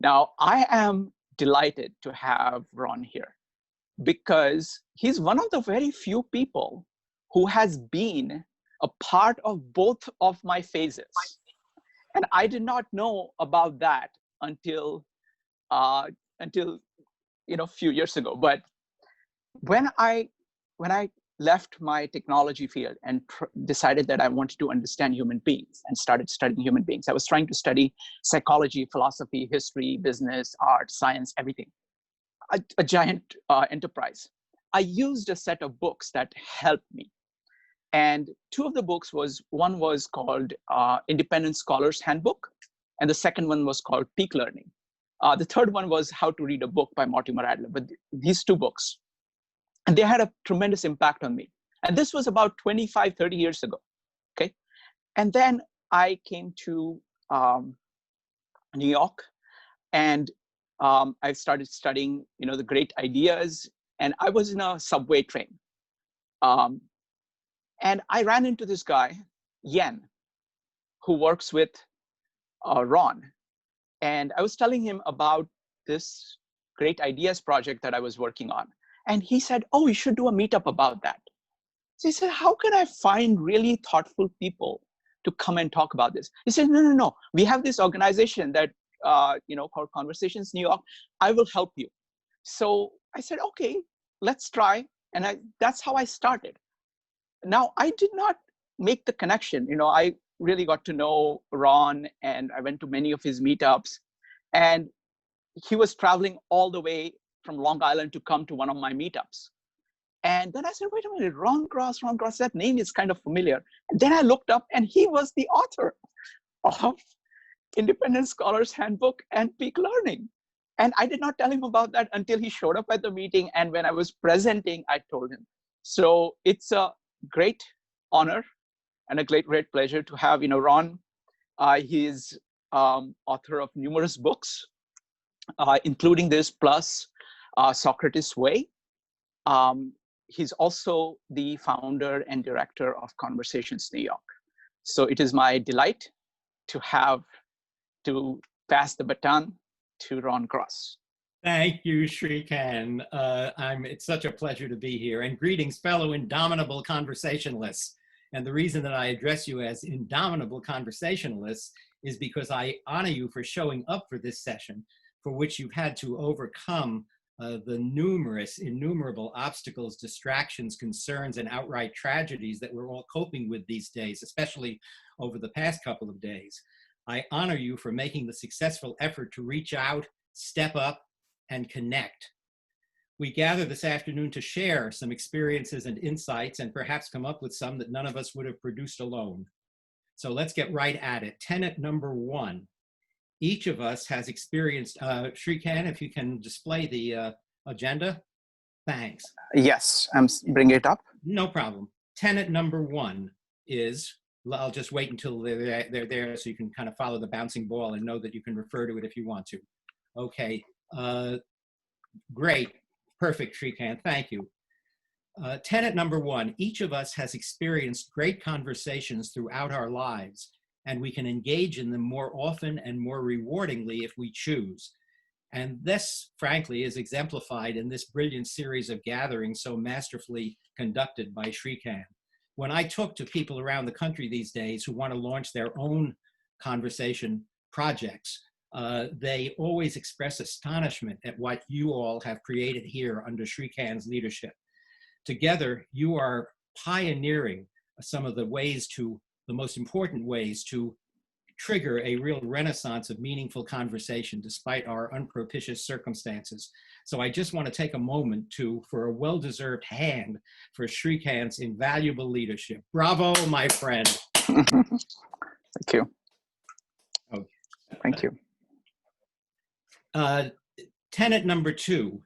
Now, I am delighted to have Ron here because he's one of the very few people who has been a part of both of my phases. And I did not know about that until a few years ago. But when I left my technology field and decided that I wanted to understand human beings and started studying human beings, I was trying to study psychology, philosophy, history, business, art, science, everything. A giant enterprise. I used a set of books that helped me. And two of the books one was called Independent Scholar's Handbook, and the second one was called Peak Learning. The third one was How to Read a Book by Mortimer Adler. But these two books, and they had a tremendous impact on me. And this was about 25, 30 years ago, okay? And then I came to New York, and I started studying, the great ideas, and I was in a subway train. And I ran into this guy, Yen, who works with Ron. And I was telling him about this great ideas project that I was working on. And he said, oh, you should do a meetup about that. So he said, how can I find really thoughtful people to come and talk about this? He said, no. We have this organization that, called Conversations New York. I will help you. So I said, okay, let's try. And that's how I started. Now, I did not make the connection. I really got to know Ron, and I went to many of his meetups. And he was traveling all the way from Long Island to come to one of my meetups. And then I said, wait a minute, Ron Gross, that name is kind of familiar. And then I looked up, and he was the author of Independent Scholar's Handbook and Peak Learning. And I did not tell him about that until he showed up at the meeting. And when I was presenting, I told him. So it's a great honor and a great pleasure to have, Ron. He's author of numerous books, including this, plus Socrates Way. He's also the founder and director of Conversations New York. So it is my delight to pass the baton to Ron Gross. Thank you, Shrikant. It's such a pleasure to be here. And greetings, fellow indomitable conversationalists. And the reason that I address you as indomitable conversationalists is because I honor you for showing up for this session, for which you've had to overcome the innumerable obstacles, distractions, concerns, and outright tragedies that we're all coping with these days, especially over the past couple of days. I honor you for making the successful effort to reach out, step up, and connect. We gather this afternoon to share some experiences and insights, and perhaps come up with some that none of us would have produced alone. So let's get right at it. Tenet number 1. Each of us has experienced, Shrikant, if you can display the agenda. Thanks. Yes, I'm bringing it up. No problem. Tenet number 1 is, I'll just wait until they're there so you can kind of follow the bouncing ball and know that you can refer to it if you want to. Okay. Great. Perfect, Shrikant. Thank you. Tenet number 1, each of us has experienced great conversations throughout our lives, and we can engage in them more often and more rewardingly if we choose. And this, frankly, is exemplified in this brilliant series of gatherings so masterfully conducted by Shrikant. When I talk to people around the country these days who want to launch their own conversation projects, they always express astonishment at what you all have created here under Shrikant's leadership. Together, you are pioneering some of the most important ways to trigger a real renaissance of meaningful conversation despite our unpropitious circumstances. So I just want to take a moment for a well-deserved hand for Shrikant's invaluable leadership. Bravo, my friend. Thank you. Okay. Thank you. Tenet number 2,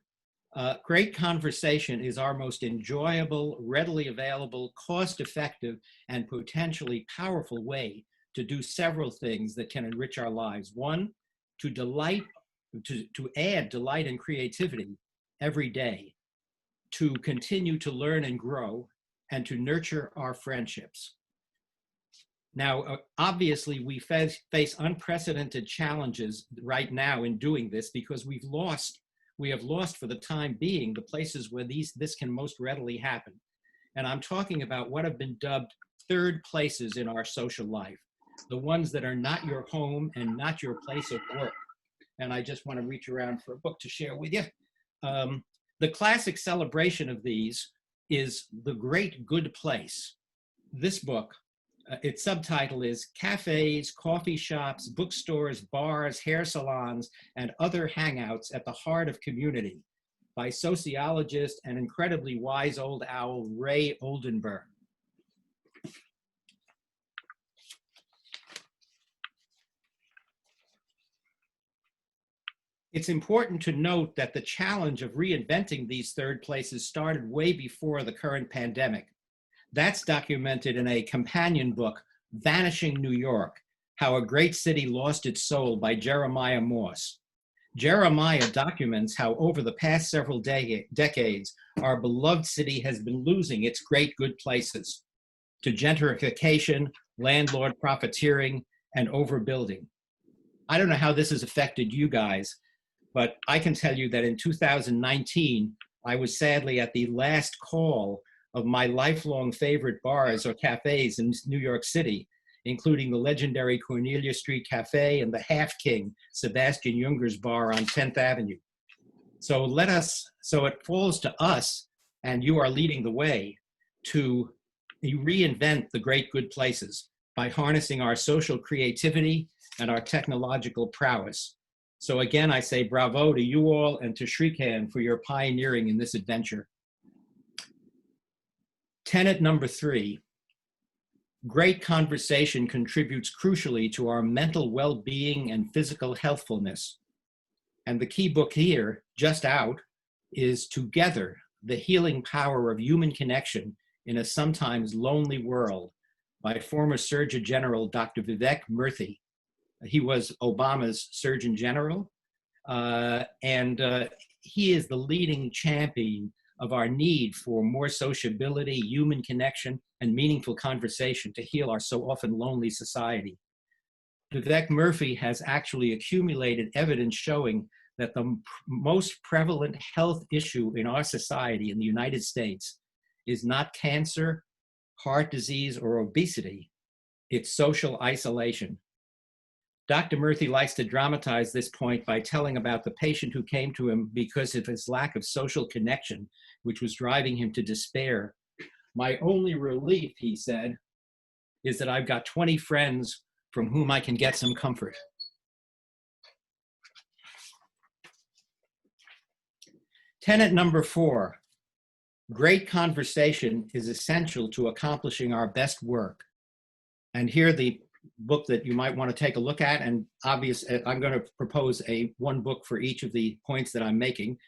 great conversation is our most enjoyable, readily available, cost-effective, and potentially powerful way to do several things that can enrich our lives. 1, to add delight and creativity every day, to continue to learn and grow, and to nurture our friendships. Now, obviously, we face unprecedented challenges right now in doing this because we have lost for the time being the places where this can most readily happen. And I'm talking about what have been dubbed third places in our social life, the ones that are not your home and not your place of work. And I just want to reach around for a book to share with you. The classic celebration of these is The Great Good Place. This book, its subtitle is Cafes, Coffee Shops, Bookstores, Bars, Hair Salons, and Other Hangouts at the Heart of Community by sociologist and incredibly wise old owl Ray Oldenburg. It's important to note that the challenge of reinventing these third places started way before the current pandemic. That's documented in a companion book, Vanishing New York, How a Great City Lost Its Soul by Jeremiah Moss. Jeremiah documents how over the past several decades, our beloved city has been losing its great good places to gentrification, landlord profiteering, and overbuilding. I don't know how this has affected you guys, but I can tell you that in 2019, I was sadly at the last call of my lifelong favorite bars or cafes in New York City, including the legendary Cornelia Street Cafe and the Half King, Sebastian Junger's bar on 10th Avenue. So it falls to us, and you are leading the way, to reinvent the great good places by harnessing our social creativity and our technological prowess. So again, I say bravo to you all and to Shrikant for your pioneering in this adventure. Tenet number 3, great conversation contributes crucially to our mental well-being and physical healthfulness. And the key book here, just out, is Together, The Healing Power of Human Connection in a Sometimes Lonely World by former Surgeon General Dr. Vivek Murthy. He was Obama's Surgeon General, and he is the leading champion of our need for more sociability, human connection, and meaningful conversation to heal our so often lonely society. Vivek Murthy has actually accumulated evidence showing that the most prevalent health issue in our society in the United States is not cancer, heart disease, or obesity, it's social isolation. Dr. Murthy likes to dramatize this point by telling about the patient who came to him because of his lack of social connection, which was driving him to despair. My only relief, he said, is that I've got 20 friends from whom I can get some comfort. Tenet number 4, great conversation is essential to accomplishing our best work. And here the book that you might want to take a look at, and I'm going to propose one book for each of the points that I'm making,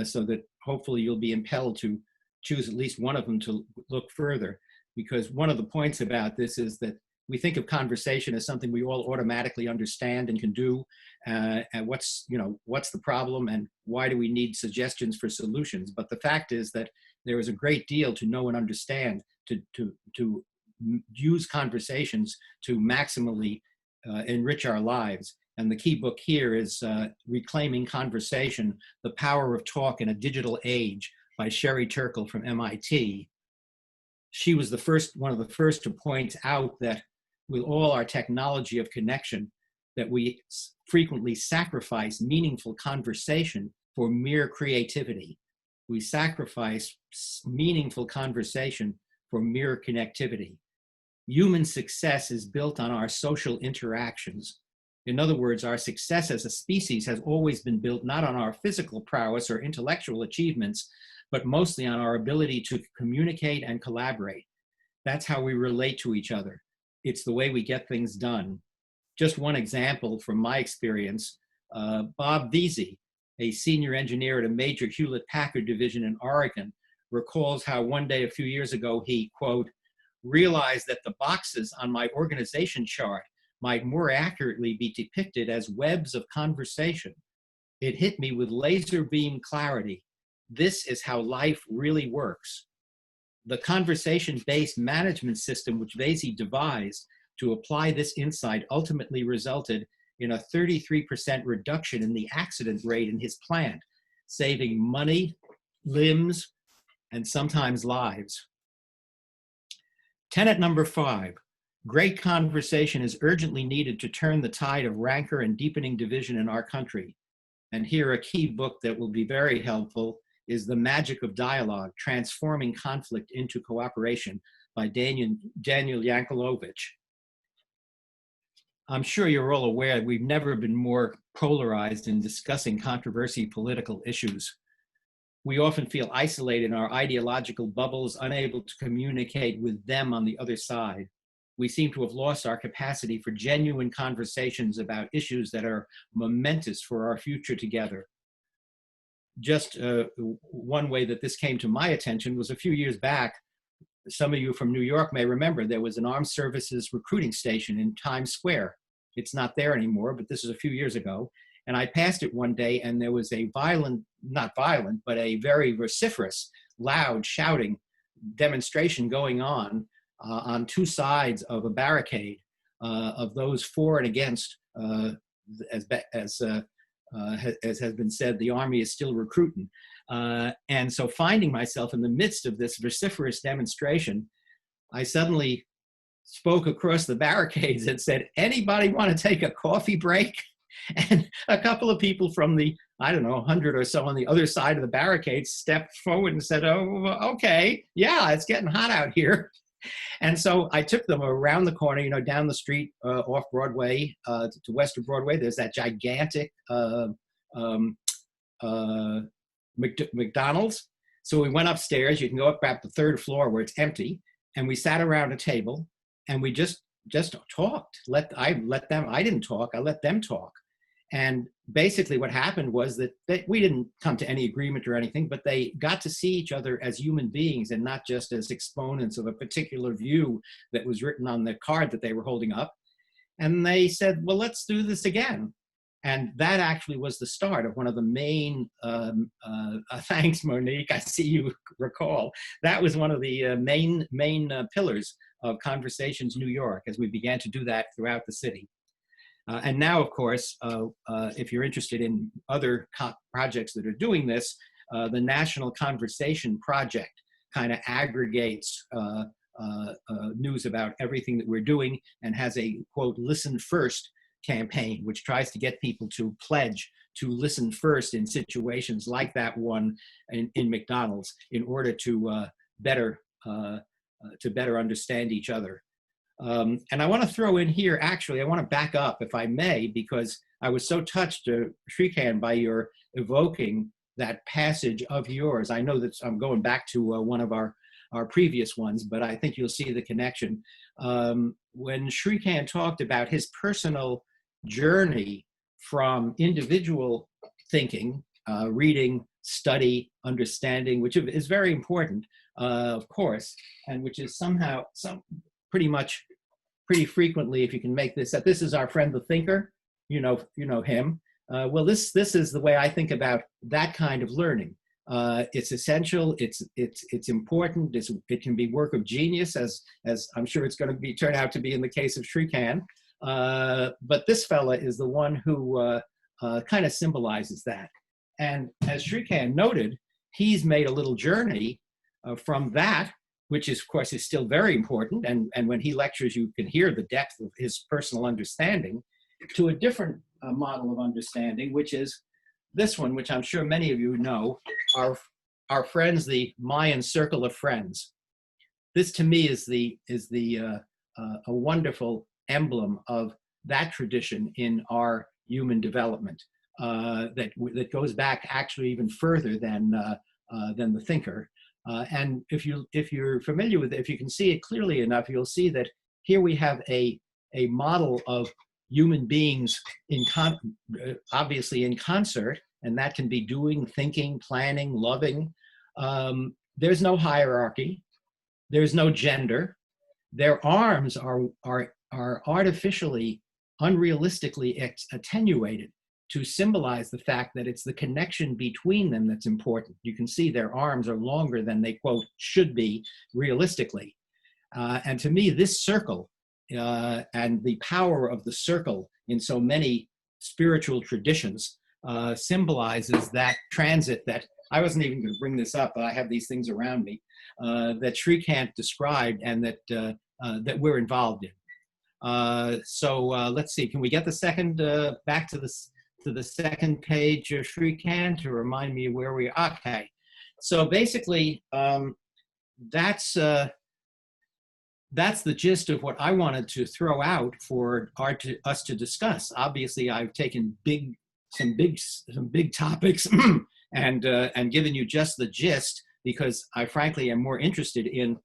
so that hopefully you'll be impelled to choose at least one of them to look further, because one of the points about this is that we think of conversation as something we all automatically understand and can do, and what's the problem and why do we need suggestions for solutions. But the fact is that there is a great deal to know and understand to use conversations to maximally enrich our lives. And the key book here is Reclaiming Conversation, The Power of Talk in a Digital Age by Sherry Turkle from MIT. She was one of the first to point out that with all our technology of connection, that we frequently sacrifice meaningful conversation for mere creativity. We sacrifice meaningful conversation for mere connectivity. Human success is built on our social interactions. In other words, our success as a species has always been built not on our physical prowess or intellectual achievements, but mostly on our ability to communicate and collaborate. That's how we relate to each other. It's the way we get things done. Just one example from my experience, Bob Veazey, a senior engineer at a major Hewlett-Packard division in Oregon, recalls how one day a few years ago he, quote, realized that the boxes on my organization chart might more accurately be depicted as webs of conversation. It hit me with laser beam clarity. This is how life really works. The conversation-based management system which Veazey devised to apply this insight ultimately resulted in a 33% reduction in the accident rate in his plant, saving money, limbs, and sometimes lives. Tenet number 5, great conversation is urgently needed to turn the tide of rancor and deepening division in our country. And here, a key book that will be very helpful is The Magic of Dialogue, Transforming Conflict into Cooperation by Daniel Yankelovich. I'm sure you're all aware we've never been more polarized in discussing controversial political issues. We often feel isolated in our ideological bubbles, unable to communicate with them on the other side. We seem to have lost our capacity for genuine conversations about issues that are momentous for our future together. Just one way that this came to my attention was a few years back. Some of you from New York may remember there was an armed services recruiting station in Times Square. It's not there anymore, but this is a few years ago. And I passed it one day, and there was a not violent, but a very vociferous, loud, shouting demonstration going on two sides of a barricade of those for and against, as has been said, the army is still recruiting. And so finding myself in the midst of this vociferous demonstration, I suddenly spoke across the barricades and said, anybody want to take a coffee break? And a couple of people from the, 100 or so on the other side of the barricade stepped forward and said, oh, okay, yeah, it's getting hot out here. And so I took them around the corner, down the street off Broadway to west of Broadway. There's that gigantic McDonald's. So we went upstairs. You can go up at the 3rd floor where it's empty. And we sat around a table and we just talked. I didn't talk, I let them talk. And basically what happened was that we didn't come to any agreement or anything, but they got to see each other as human beings and not just as exponents of a particular view that was written on the card that they were holding up. And they said, well, let's do this again. And that actually was the start of one of the main, thanks, Monique, I see you recall. That was one of the main pillars of Conversations New York as we began to do that throughout the city. And now, of course, if you're interested in other projects that are doing this, the National Conversation Project kind of aggregates news about everything that we're doing and has a, quote, listen first campaign, which tries to get people to pledge to listen first in situations like that one in McDonald's in order to better understand each other. And I want to throw in here, actually, I want to back up, if I may, because I was so touched, Shrikant, by your evoking that passage of yours. I know that I'm going back to one of our previous ones, but I think you'll see the connection. When Shrikant talked about his personal journey from individual thinking, reading, study, understanding, which is very important, of course, and which is pretty frequently, if you can make this, that this is our friend the thinker, you know him. Well, this is the way I think about that kind of learning. It's essential. It's important. It can be work of genius, as I'm sure it's going to turn out to be in the case of Shrikant. But this fella is the one who kind of symbolizes that. And as Shrikant noted, he's made a little journey from that, which is, of course, is still very important. And when he lectures, you can hear the depth of his personal understanding, to a different model of understanding, which is this one, which I'm sure many of you know, our friends, the Mayan circle of friends. This to me is a wonderful emblem of that tradition in our human development that goes back actually even further than the thinker. And if you're familiar with it, if you can see it clearly enough, you'll see that here we have a model of human beings obviously in concert, and that can be doing, thinking, planning, loving. There's no hierarchy. There's no gender. Their arms are artificially, unrealistically attenuated to symbolize the fact that it's the connection between them that's important. You can see their arms are longer than they, quote, should be realistically. And to me, this circle and the power of the circle in so many spiritual traditions symbolizes that transit that I wasn't even going to bring this up, but I have these things around me that Shrikant described and that we're involved in. So let's see, can we get the second back to the second page of Shrikant to remind me where we are? Okay, so basically that's the gist of what I wanted to throw out for us to discuss. Obviously, I've taken some big topics and given you just the gist because I frankly am more interested in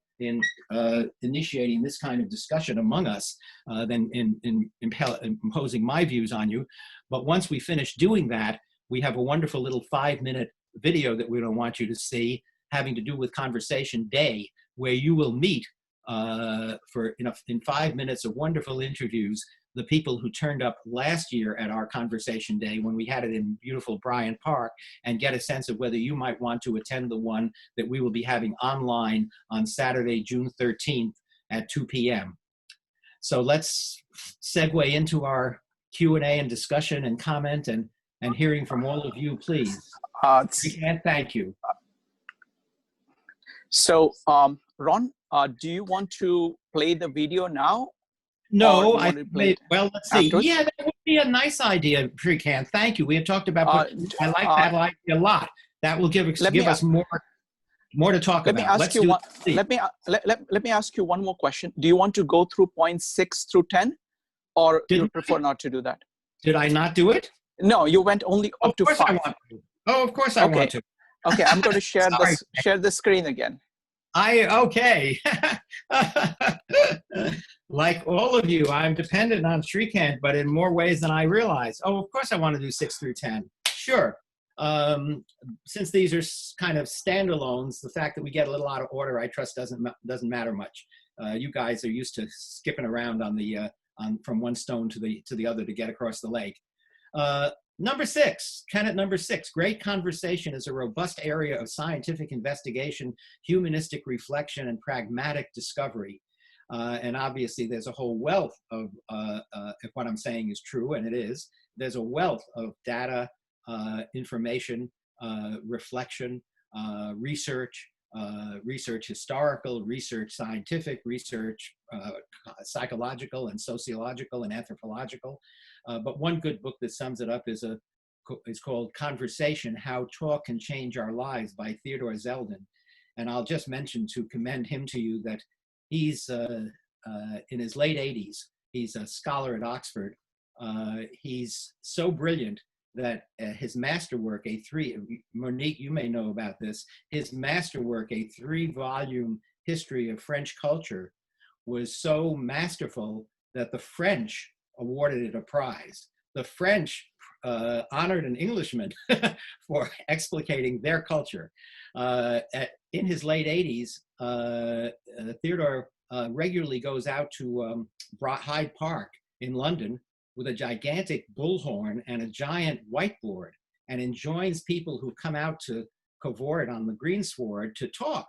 initiating this kind of discussion among us than in imposing my views on you. But once we finish doing that, we have a wonderful little 5-minute video that we don't want you to see, having to do with Conversation Day, where you will meet in 5 minutes of wonderful interviews the people who turned up last year at our Conversation Day when we had it in beautiful Bryant Park, and get a sense of whether you might want to attend the one that we will be having online on Saturday, June 13th at 2 p.m. So let's segue into our Q&A and discussion and comment and hearing from all of you, please. Thank you. So, Ron, do you want to play the video now? No, well, let's see. Afterwards? Yeah, that would be a nice idea, Shrikant. Thank you. We had talked about, I like that idea a lot. That will give us more to talk about. Let me ask you one more question. Do you want to go through points 6 through 10, or you prefer not to do that? Did I not do it? No, you went only up to 5. Of course I want to. Okay, I'm going to share the screen again. Okay. Like all of you, I'm dependent on Shrikant, but in more ways than I realize. Oh, of course I want to do 6 through 10. Sure. Since these are kind of standalones, the fact that we get a little out of order, I trust doesn't matter much. You guys are used to skipping around from one stone to the other to get across the lake. Number 6, tenet number 6, great conversation is a robust area of scientific investigation, humanistic reflection, and pragmatic discovery. And obviously there's a whole wealth of, if what I'm saying is true, and it is, there's a wealth of data, information, reflection, research, research historical, research scientific, research psychological and sociological and anthropological. But one good book that sums it up is called Conversation, How Talk Can Change Our Lives by Theodore Zeldin. And I'll just mention to commend him to you that he's in his late 80s. He's a scholar at Oxford. He's so brilliant that his masterwork, Monique, you may know about this, his masterwork, a 3-volume history of French culture, was so masterful that the French awarded it a prize. The French honored an Englishman for explicating their culture. In his late 80s, Theodore regularly goes out to Hyde Park in London with a gigantic bullhorn and a giant whiteboard, and enjoins people who come out to cavort on the greensward to talk,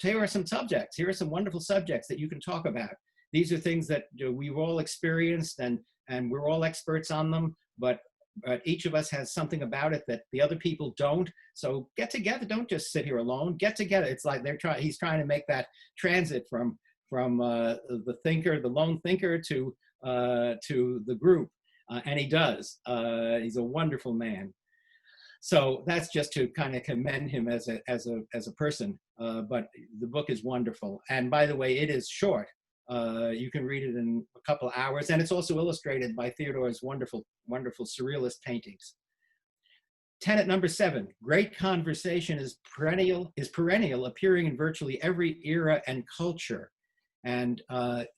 here are some subjects, here are some wonderful subjects that you can talk about. These are things that we've all experienced and we're all experts on them, but each of us has something about it that the other people don't. So get together, don't just sit here alone, get together. It's like he's trying to make that transit from the thinker, the lone thinker to the group, and he does. He's a wonderful man. So that's just to kind of commend him as a person. But the book is wonderful, and by the way, it is short. You can read it in a couple of hours, and it's also illustrated by Theodore's wonderful surrealist paintings. Tenet number 7, great conversation is perennial, appearing in virtually every era and culture. And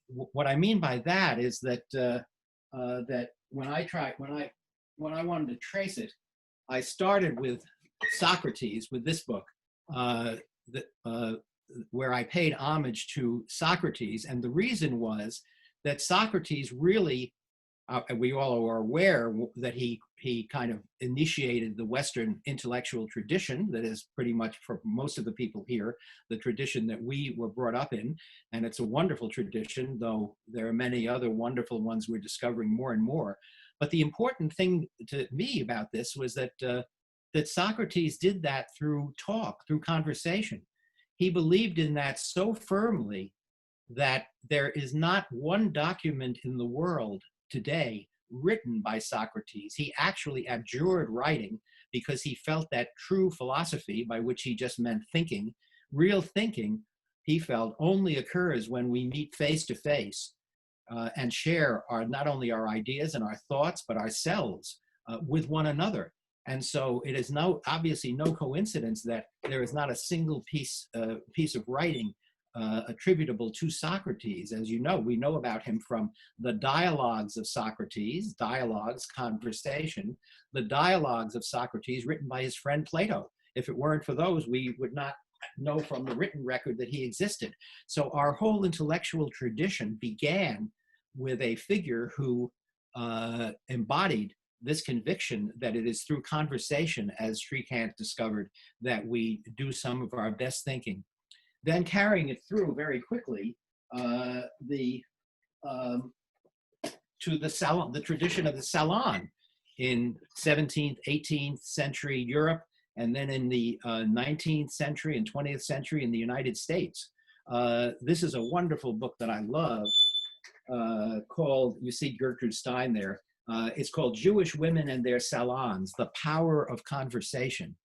what I mean by that is that that when I wanted to trace it, I started with Socrates, with this book, where I paid homage to Socrates. And the reason was that Socrates really we all are aware that he kind of initiated the Western intellectual tradition that is pretty much, for most of the people here, the tradition that we were brought up in. And it's a wonderful tradition, though there are many other wonderful ones we're discovering more and more. But the important thing to me about this was that, that Socrates did that through talk, through conversation. He believed in that so firmly that there is not one document in the world today written by Socrates. He actually abjured writing because he felt that true philosophy, by which he just meant thinking, real thinking, he felt only occurs when we meet face to face and share not only our ideas and our thoughts, but ourselves with one another. And so it is obviously no coincidence that there is not a single piece of writing attributable to Socrates. As you know, we know about him from the dialogues of Socrates, dialogues, conversation, the dialogues of Socrates written by his friend Plato. If it weren't for those, we would not know from the written record that he existed. So our whole intellectual tradition began with a figure who embodied this conviction that it is through conversation, as Shrikant discovered, that we do some of our best thinking. Then carrying it through very quickly to the tradition of the salon in 17th, 18th century Europe, and then in the 19th century and 20th century in the United States. This is a wonderful book that I love called, you see Gertrude Stein there, it's called Jewish Women and Their Salons, The Power of Conversation.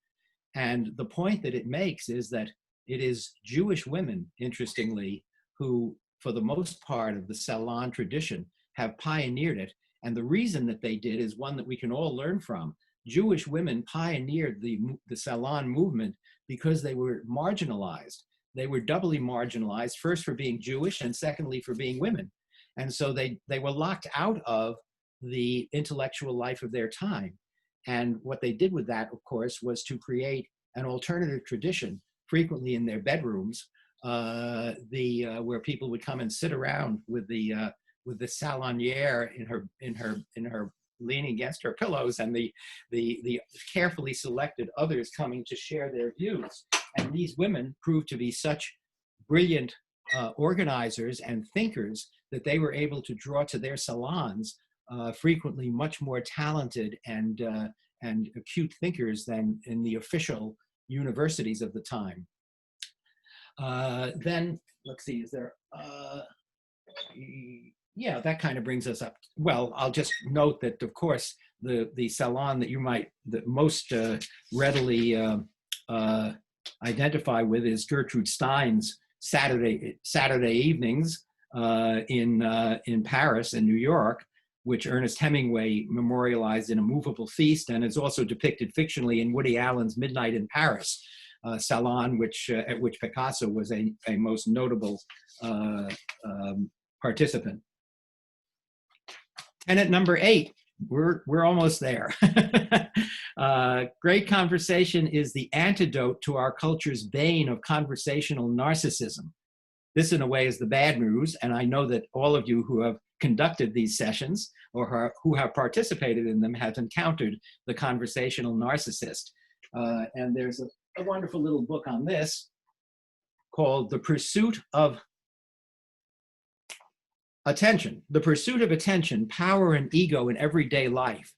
And the point that it makes is that it is Jewish women, interestingly, who, for the most part of the salon tradition, have pioneered it. And the reason that they did is one that we can all learn from. Jewish women pioneered the salon movement because they were marginalized. They were doubly marginalized, first for being Jewish and secondly for being women. And so they were locked out of the intellectual life of their time. And what they did with that, of course, was to create an alternative tradition, frequently in their bedrooms, where people would come and sit around with the saloniere in her leaning against her pillows, and the carefully selected others coming to share their views. And these women proved to be such brilliant organizers and thinkers that they were able to draw to their salons frequently much more talented and acute thinkers than in the official universities of the time. Then, let's see, is there, yeah, that kind of brings us up. Well, I'll just note that, of course, the salon that you might most readily identify with is Gertrude Stein's Saturday evenings in Paris and New York, which Ernest Hemingway memorialized in A Movable Feast, and is also depicted fictionally in Woody Allen's Midnight in Paris, salon, at which Picasso was a most notable participant. Tenet number 8, we're almost there. Great conversation is the antidote to our culture's bane of conversational narcissism. This, in a way, is the bad news, and I know that all of you who have conducted these sessions or who have participated in them have encountered the conversational narcissist. And there's a wonderful little book on this called The Pursuit of Attention. The Pursuit of Attention, Power and Ego in Everyday Life.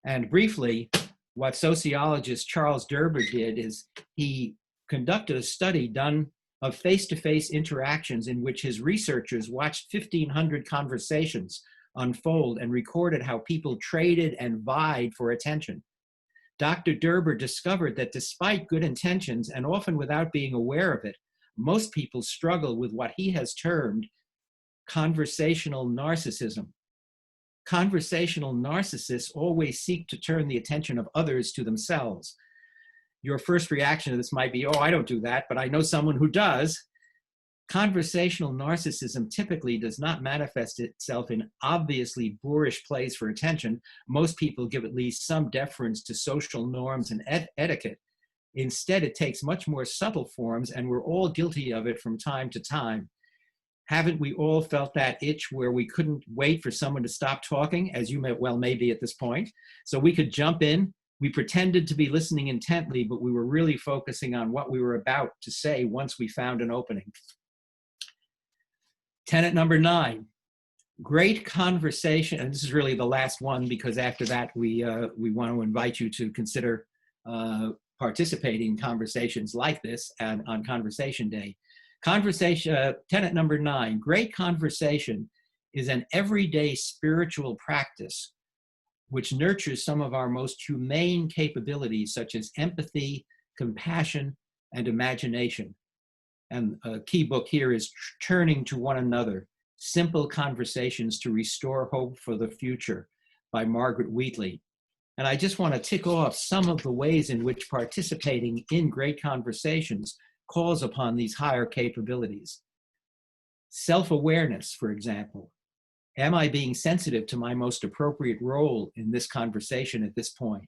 And briefly, what sociologist Charles Derber did is he conducted a study done of face-to-face interactions in which his researchers watched 1,500 conversations unfold and recorded how people traded and vied for attention. Dr. Derber discovered that despite good intentions, and often without being aware of it, most people struggle with what he has termed conversational narcissism. Conversational narcissists always seek to turn the attention of others to themselves. Your first reaction to this might be, oh, I don't do that, but I know someone who does. Conversational narcissism typically does not manifest itself in obviously boorish plays for attention. Most people give at least some deference to social norms and etiquette. Instead, it takes much more subtle forms, and we're all guilty of it from time to time. Haven't we all felt that itch where we couldn't wait for someone to stop talking, as you may be at this point? So we could jump in. We pretended to be listening intently, but we were really focusing on what we were about to say once we found an opening. Tenet number 9, great conversation. And this is really the last one, because after that, we want to invite you to consider participating in conversations like this and on Conversation Day. Tenet number 9, great conversation is an everyday spiritual practice which nurtures some of our most humane capabilities, such as empathy, compassion, and imagination. And a key book here is Turning to One Another, Simple Conversations to Restore Hope for the Future by Margaret Wheatley. And I just want to tick off some of the ways in which participating in great conversations calls upon these higher capabilities. Self-awareness, for example. Am I being sensitive to my most appropriate role in this conversation at this point?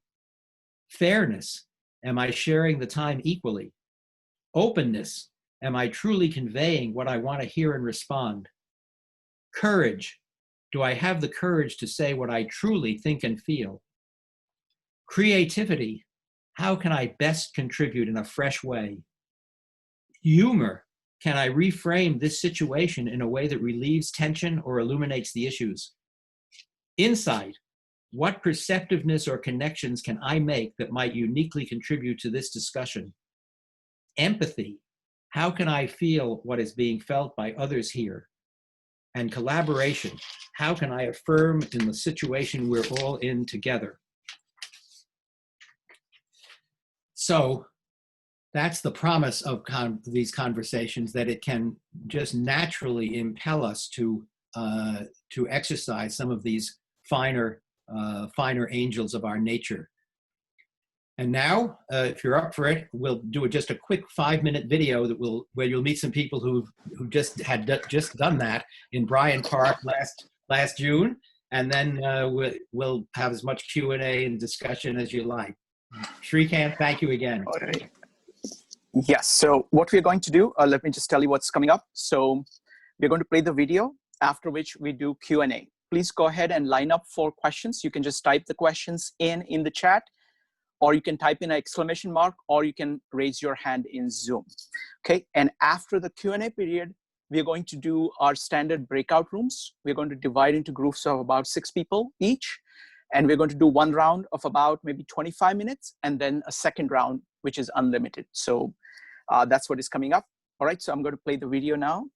Fairness. Am I sharing the time equally? Openness. Am I truly conveying what I want to hear and respond? Courage. Do I have the courage to say what I truly think and feel? Creativity. How can I best contribute in a fresh way? Humor. Can I reframe this situation in a way that relieves tension or illuminates the issues? Insight. What perceptiveness or connections can I make that might uniquely contribute to this discussion? Empathy. How can I feel what is being felt by others here? And collaboration. How can I affirm in the situation we're all in together? So that's the promise of these conversations, that it can just naturally impel us to exercise some of these finer angels of our nature. And now, if you're up for it, we'll do just a quick 5-minute video where you'll meet some people who just done that in Bryant Park last June, and then we'll have as much Q&A and discussion as you like. Shrikant, thank you again. All right. Yes, so what we're going to do, let me just tell you what's coming up. So we're going to play the video, after which we do Q&A. Please go ahead and line up for questions. You can just type the questions in the chat, or you can type in an exclamation mark, or you can raise your hand in Zoom. Okay, and after the Q&A period, we're going to do our standard breakout rooms. We're going to divide into groups of about 6 people each. And we're going to do one round of about maybe 25 minutes, and then a second round, which is unlimited. So that's what is coming up. All right, so I'm going to play the video now.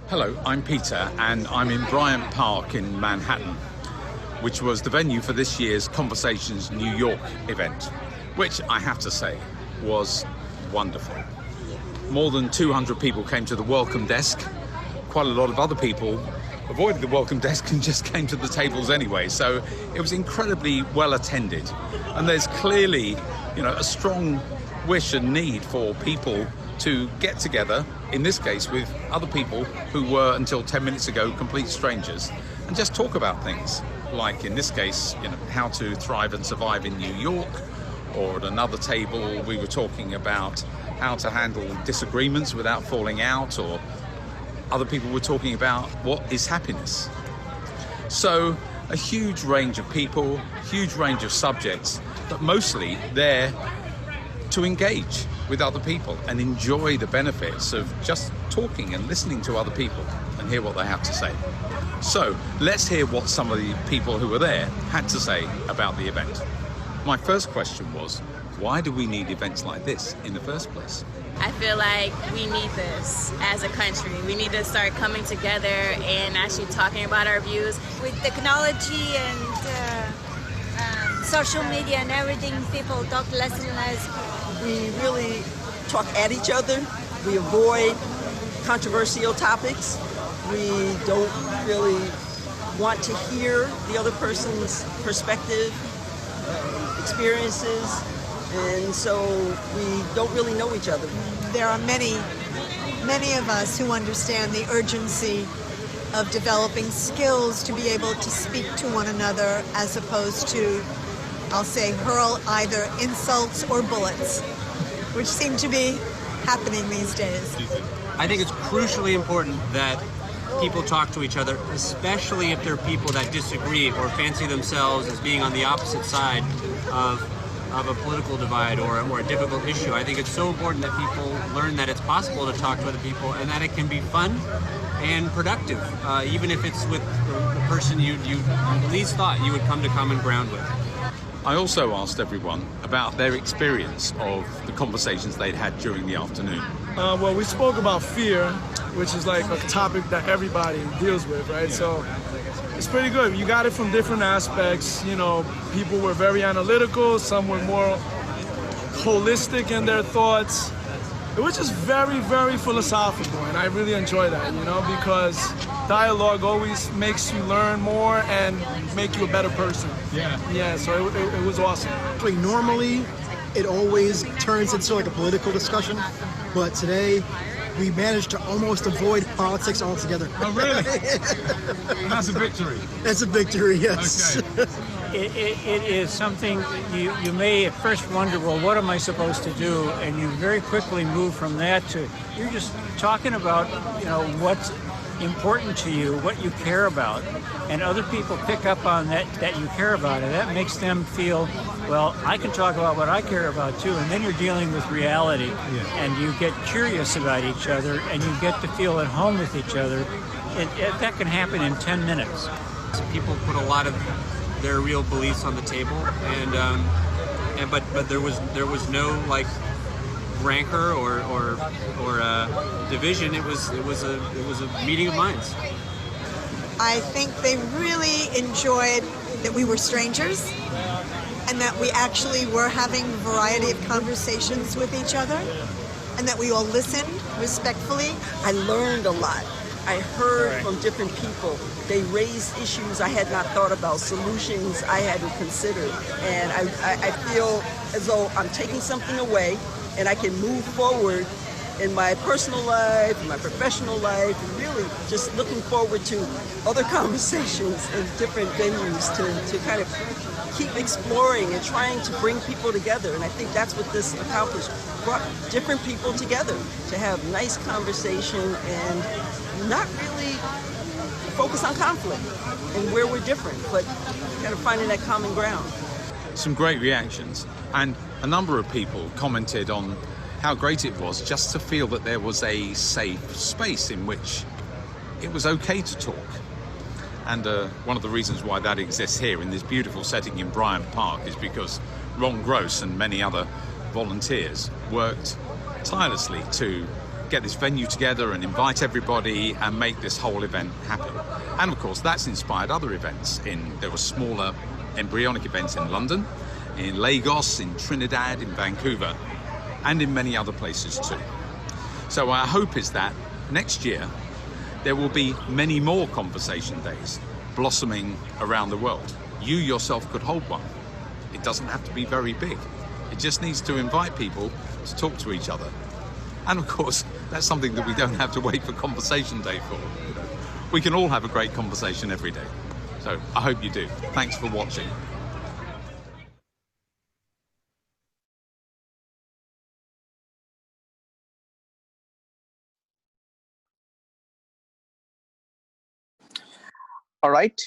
Hello, I'm Peter, and I'm in Bryant Park in Manhattan, which was the venue for this year's Conversations New York event, which I have to say was wonderful. More than 200 people came to the welcome desk. Quite a lot of other people avoided the welcome desk and just came to the tables anyway, so it was incredibly well attended. And there's clearly, a strong wish and need for people to get together, in this case with other people who were until 10 minutes ago complete strangers, and just talk about things like, in this case, how to thrive and survive in New York. Or at another table we were talking about how to handle disagreements without falling out, or other people were talking about what is happiness. So a huge range of people, huge range of subjects, but mostly there to engage with other people and enjoy the benefits of just talking and listening to other people and hear what they have to say. So let's hear what some of the people who were there had to say about the event. My first question was, why do we need events like this in the first place? I feel like we need this as a country. We need to start coming together and actually talking about our views. With technology and social media and everything, people talk less and less. We really talk at each other. We avoid controversial topics. We don't really want to hear the other person's perspective, experiences, and so we don't really know each other. There are many of us who understand the urgency of developing skills to be able to speak to one another as opposed to, I'll say, hurl either insults or bullets, which seem to be happening these days. I think it's crucially important that people talk to each other, especially if they're people that disagree or fancy themselves as being on the opposite side of a political divide or a difficult issue. I think it's so important that people learn that it's possible to talk to other people and that it can be fun and productive, even if it's with the person you least thought you would come to common ground with. I also asked everyone about their experience of the conversations they'd had during the afternoon. Well, we spoke about fear, which is like a topic that everybody deals with, right? So it's pretty good. You got it from different aspects. You know, people were very analytical, some were more holistic in their thoughts. It was just very, very philosophical, and I really enjoy that, you know, because dialogue always makes you learn more and make you a better person. Yeah, so it was awesome. Normally, it always turns into like a political discussion, but today we managed to almost avoid politics altogether. Oh, really? That's a victory. That's a victory, yes. Okay. It is something you may at first wonder, well, what am I supposed to do? And you very quickly move from that to, you're just talking about, you know, what's important to you, what you care about. And other people pick up on that you care about it. That makes them feel, well, I can talk about what I care about too. And then you're dealing with reality. And you get curious about each other and you get to feel at home with each other. That can happen in 10 minutes. People put a lot of their real beliefs on the table, but there was no like rancor or division. It was a meeting of minds. I think they really enjoyed that we were strangers and that we actually were having a variety of conversations with each other and that we all listened respectfully. I learned a lot. I heard from different people. They raised issues I had not thought about, solutions I hadn't considered. And I feel as though I'm taking something away and I can move forward in my personal life, in my professional life, and really just looking forward to other conversations in different venues to kind of keep exploring and trying to bring people together. And I think that's what this accomplished. Brought different people together to have nice conversation and not really focus on conflict and where we're different, but kind of finding that common ground. Some great reactions, and a number of people commented on how great it was just to feel that there was a safe space in which it was okay to talk. And one of the reasons why that exists here in this beautiful setting in Bryant Park is because Ron Gross and many other volunteers worked tirelessly to get this venue together and invite everybody and make this whole event happen. And of course that's inspired other events. There were smaller embryonic events in London, in Lagos, in Trinidad, in Vancouver, and in many other places too. So our hope is that next year there will be many more conversation days blossoming around the world. You yourself could hold one. It doesn't have to be very big. It just needs to invite people to talk to each other. And of course, that's something that we don't have to wait for Conversation Day for. You know. We can all have a great conversation every day. So I hope you do. Thanks for watching. All right.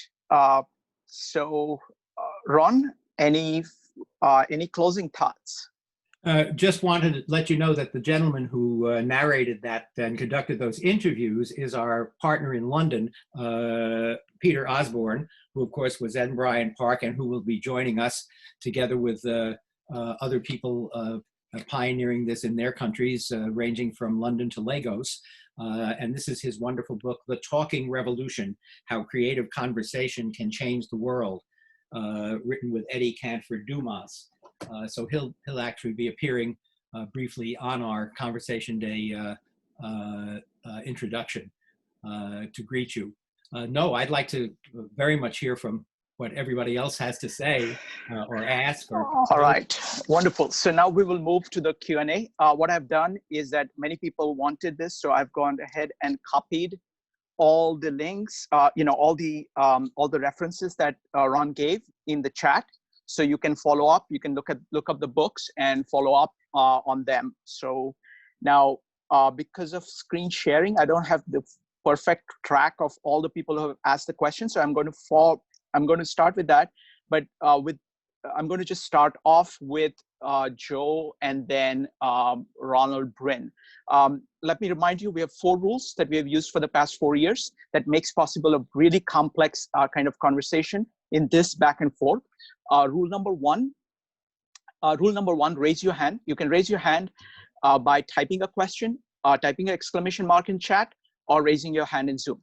Ron, any closing thoughts? Just wanted to let you know that the gentleman who narrated that and conducted those interviews is our partner in London, Peter Osborne, who of course was in Bryant Park and who will be joining us together with other people pioneering this in their countries, ranging from London to Lagos. And this is his wonderful book, The Talking Revolution, How Creative Conversation Can Change the World, written with Eddie Canford Dumas. So he'll actually be appearing briefly on our Conversation Day introduction to greet you. no, I'd like to very much hear from what everybody else has to say or ask. Or all right, wonderful. So now we will move to the Q&A. What I've done is that many people wanted this, so I've gone ahead and copied all the links, all the references that Ron gave in the chat, so you can follow up. You can look up the books and follow up on them. So now, because of screen sharing, I don't have the perfect track of all the people who have asked the questions. So I'm going to start with that, but I'm going to just start off with Joe and then Ronald Bryn. Let me remind you, we have 4 rules that we have used for the past 4 years that makes possible a really complex kind of conversation in this back and forth. Rule number one, raise your hand. You can raise your hand by typing a question, typing an exclamation mark in chat, or raising your hand in Zoom.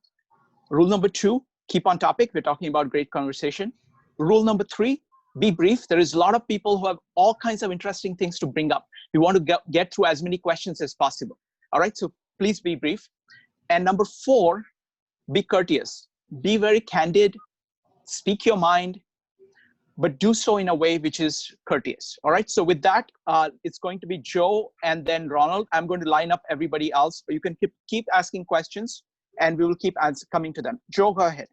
Rule number 2, keep on topic. We're talking about great conversation. Rule number 3, be brief. There is a lot of people who have all kinds of interesting things to bring up. We want to get through as many questions as possible. All right, so please be brief. And number 4, be courteous. Be very candid, speak your mind, but do so in a way which is courteous. All right, so with that, it's going to be Joe and then Ronald. I'm going to line up everybody else, but you can keep asking questions and we will keep coming to them. Joe, go ahead.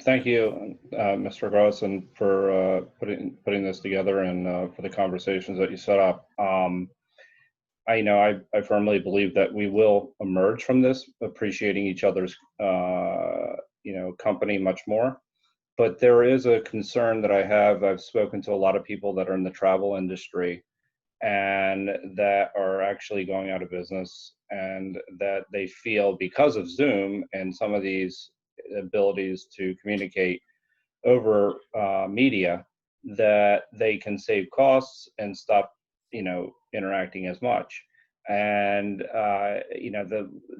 Thank you, Mr. Grossen, for putting this together and for the conversations that you set up. I firmly believe that we will emerge from this appreciating each other's company much more. But there is a concern that I have. I've spoken to a lot of people that are in the travel industry and that are actually going out of business, and that they feel because of Zoom and some of these abilities to communicate over media that they can save costs and stop interacting as much. And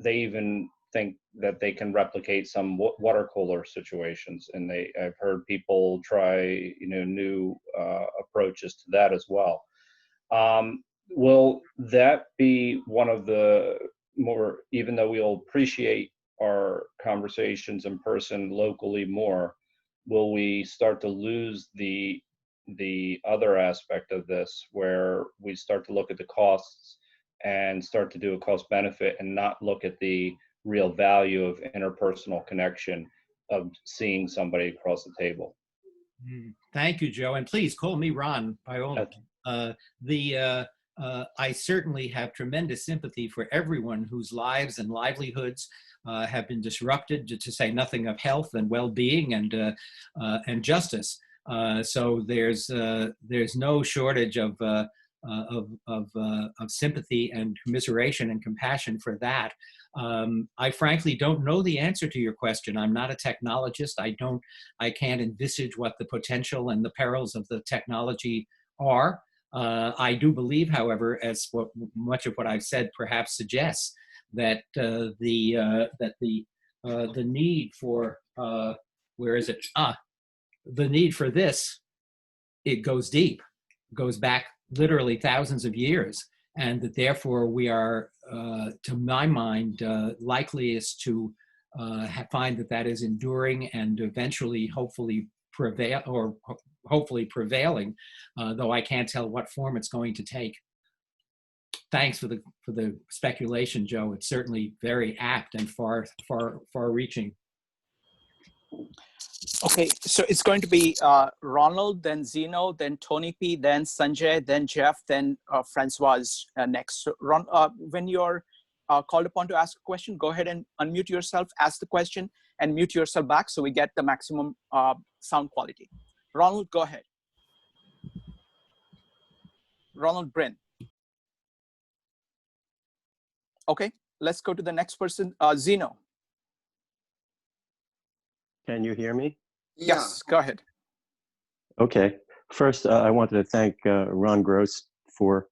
they even think that they can replicate some water cooler situations, and I've heard people try new approaches to that as well. Will that be one of the more, even though we'll appreciate our conversations in person locally more, will we start to lose the other aspect of this, where we start to look at the costs and start to do a cost benefit and not look at the real value of interpersonal connection, of seeing somebody across the table? Thank you, Joe. And please call me Ron by all means. I certainly have tremendous sympathy for everyone whose lives and livelihoods have been disrupted, to say nothing of health and well-being and justice. So there's no shortage of sympathy and commiseration and compassion for that. I frankly don't know the answer to your question. I'm not a technologist. I can't envisage what the potential and the perils of the technology are. I do believe, however, as much of what I've said perhaps suggests, that the need for the need for this, it goes deep, goes back literally thousands of years, and that therefore we are, to my mind, likeliest to find that is enduring and eventually, hopefully, prevailing, though I can't tell what form it's going to take. Thanks for the speculation, Joe. It's certainly very apt and far-reaching. Okay, so it's going to be Ronald, then Zeno, then Tony P, then Sanjay, then Jeff, then Francois next. So when you're called upon to ask a question, go ahead and unmute yourself, ask the question, and mute yourself back so we get the maximum sound quality. Ronald, go ahead. Ronald Bryn. Okay, let's go to the next person, Zeno. Can you hear me? Yes, go ahead. Okay. First, I wanted to thank Ron Gross for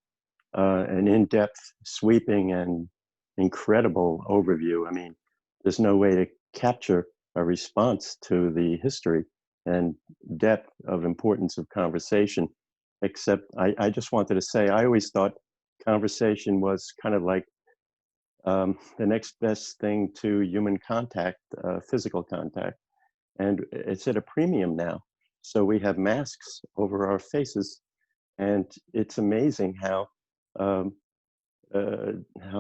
an in-depth, sweeping, and incredible overview. I mean, there's no way to capture a response to the history and depth of importance of conversation, except I just wanted to say, I always thought conversation was kind of like the next best thing to human contact, physical contact. And it's at a premium now. So we have masks over our faces, and it's amazing how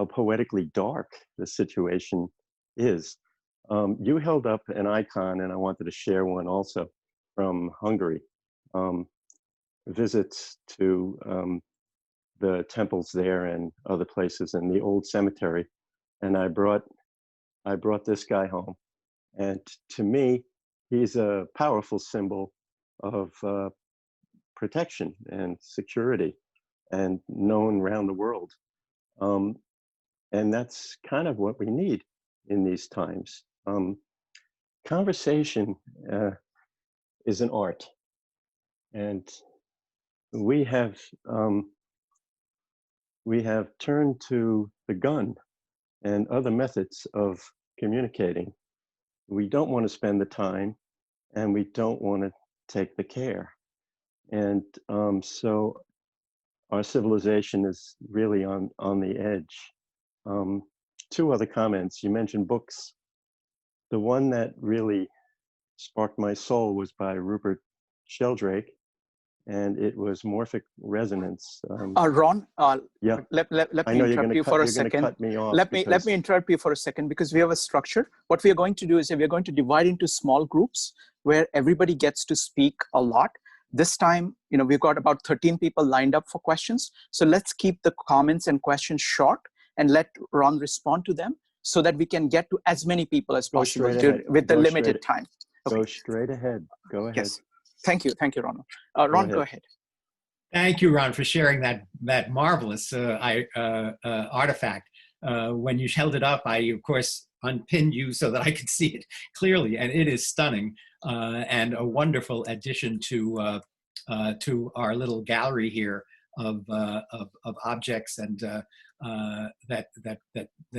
poetically dark the situation is. You held up an icon, and I wanted to share one also from Hungary. Visits to the temples there and other places in the old cemetery, and I brought this guy home, and to me, he's a powerful symbol of protection and security, and known around the world. And that's kind of what we need in these times. Conversation is an art, and we have turned to the gun and other methods of communicating. We don't want to spend the time, and we don't want to take the care. And so our civilization is really on the edge. Two other comments. You mentioned books. The one that really sparked my soul was by Rupert Sheldrake, and it was Morphic Resonance. Ron, yeah. let me interrupt you for a second. Let me interrupt you for a second, because we have a structure. What we are going to do is we are going to divide into small groups where everybody gets to speak a lot. This time, we've got about 13 people lined up for questions. So let's keep the comments and questions short and let Ron respond to them so that we can get to as many people as possible with the limited time. Okay. Go straight ahead. Go ahead. Yes. Thank you, Ron. Ron, go ahead. Thank you, Ron, for sharing that marvelous artifact. When you held it up, I, of course, unpinned you so that I could see it clearly, and it is stunning and a wonderful addition to our little gallery here of objects and that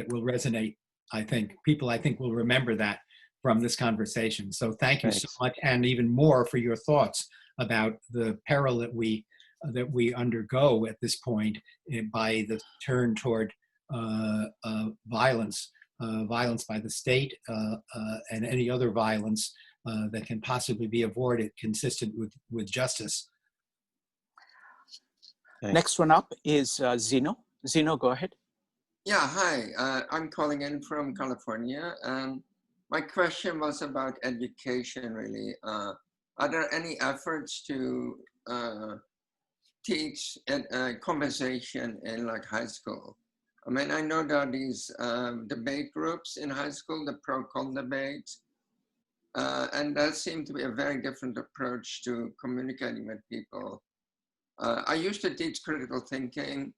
will resonate. I think people will remember that from this conversation. So thank you so much, and even more for your thoughts about the peril that we undergo at this point by the turn toward violence by the state and any other violence that can possibly be avoided consistent with justice. Thanks. Next one up is Zeno. Zeno, go ahead. Yeah, hi. I'm calling in from California. My question was about education, really. Are there any efforts to teach conversation in like high school? I mean, I know there are these debate groups in high school, the pro-con debates, and that seemed to be a very different approach to communicating with people. I used to teach critical thinking,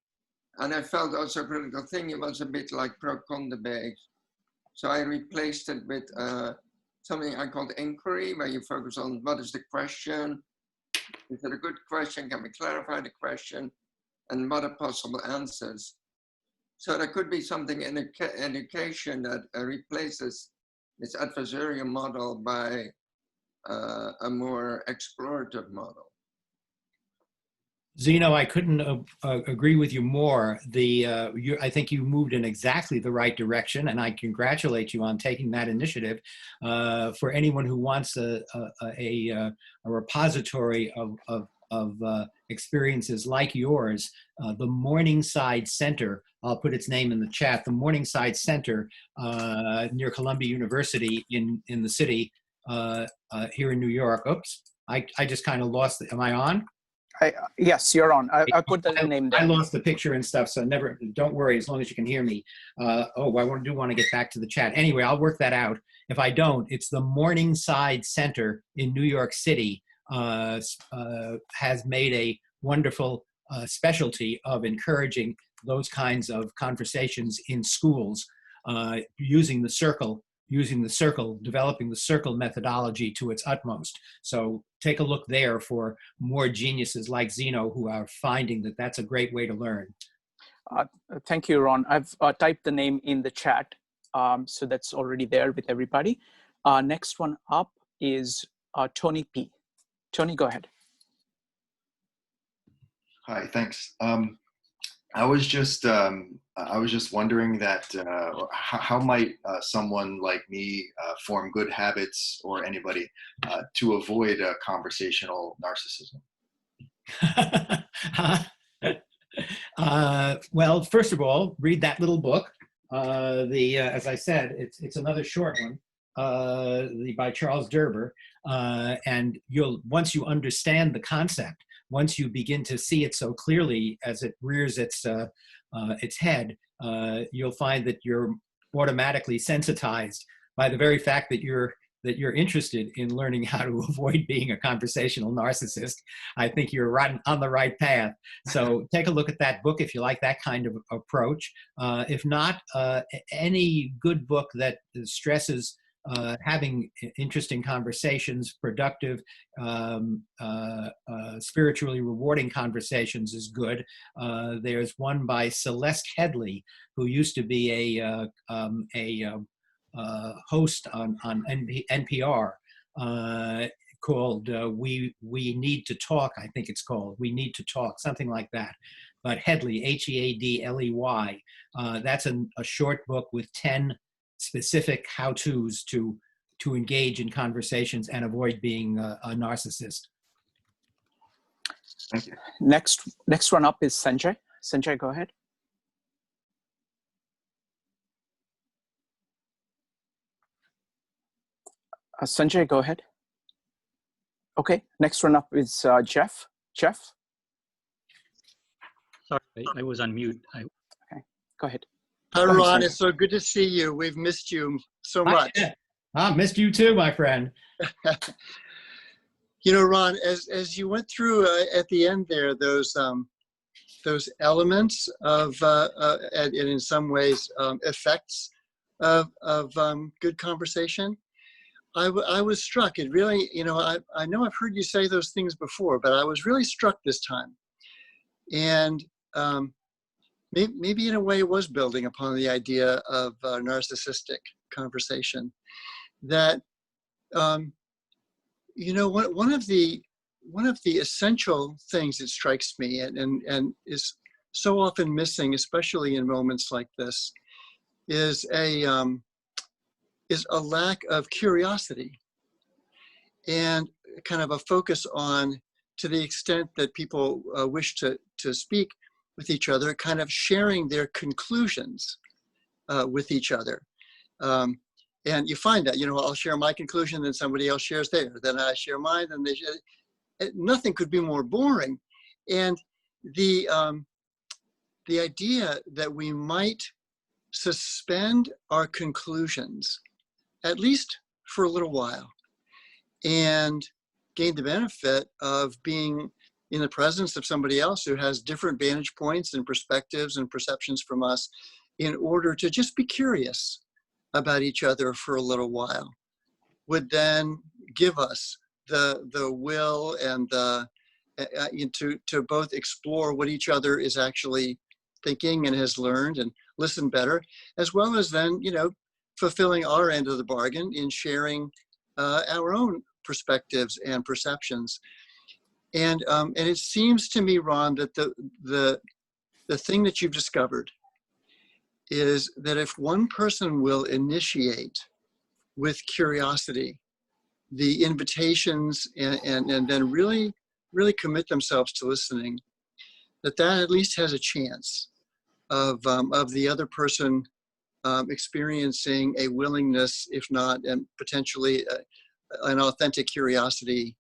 and I felt also critical thinking was a bit like pro-con debate. So I replaced it with something I called inquiry, where you focus on what is the question, is it a good question, can we clarify the question, and what are possible answers. So there could be something in education that replaces this adversarial model by a more explorative model. Zeno, I couldn't agree with you more. I think you moved in exactly the right direction, and I congratulate you on taking that initiative. For anyone who wants a repository of experiences like yours, the Morningside Center, I'll put its name in the chat, the Morningside Center near Columbia University in the city here in New York. Oops, I just kind of lost it. Am I on? Yes, you're on. I put the name down. I lost the picture and stuff, so don't worry, as long as you can hear me. I do want to get back to the chat. Anyway, I'll work that out. If I don't, it's the Morningside Center in New York City has made a wonderful specialty of encouraging those kinds of conversations in schools, using the circle, developing the circle methodology to its utmost. So take a look there for more geniuses like Zeno who are finding that that's a great way to learn. Thank you, Ron. I've typed the name in the chat, so that's already there with everybody. Next one up is Tony P. Tony, go ahead. Hi, thanks. I was just I was just wondering that how might someone like me form good habits, or anybody, to avoid conversational narcissism? Well, first of all, read that little book. As I said, it's another short one, by Charles Derber, and once you understand the concept, once you begin to see it so clearly as it rears its head, you'll find that you're automatically sensitized by the very fact that you're interested in learning how to avoid being a conversational narcissist. I think you're right on the right path. So take a look at that book if you like that kind of approach. If not, any good book that stresses having interesting conversations, productive, spiritually rewarding conversations is good. There's one by Celeste Headley, who used to be a host on NPR, called We Need to Talk, I think it's called. We Need to Talk, something like that. But Headley, Headley, that's a short book with 10 specific how-tos to engage in conversations and avoid being a narcissist. Thank you. Next one up is Sanjay. Sanjay, go ahead. Sanjay, go ahead. Okay, next one up is Jeff. Jeff? Sorry, I was on mute. Okay, go ahead. Hi, Ron. It's so good to see you. We've missed you so much. I missed you too, my friend. You know, Ron, as you went through at the end there, those elements of, and in some ways, effects of good conversation, I was struck. It really, you know, I know I've heard you say those things before, but I was really struck this time. And maybe in a way it was building upon the idea of narcissistic conversation. That, you know, one of the essential things that strikes me and is so often missing, especially in moments like this, is a lack of curiosity and kind of a focus on, to the extent that people wish to speak with each other, kind of sharing their conclusions with each other. And you find that, you know, I'll share my conclusion, then somebody else shares theirs, then I share mine, then they share. Nothing could be more boring. And the idea that we might suspend our conclusions, at least for a little while, and gain the benefit of being in the presence of somebody else who has different vantage points and perspectives and perceptions from us, in order to just be curious about each other for a little while, would then give us the will and to both explore what each other is actually thinking and has learned and listen better, as well as then, you know, fulfilling our end of the bargain in sharing our own perspectives and perceptions. And it seems to me, Ron, that the thing that you've discovered is that if one person will initiate with curiosity the invitations and then really commit themselves to listening, that at least has a chance of the other person experiencing a willingness, if not, and potentially an authentic curiosity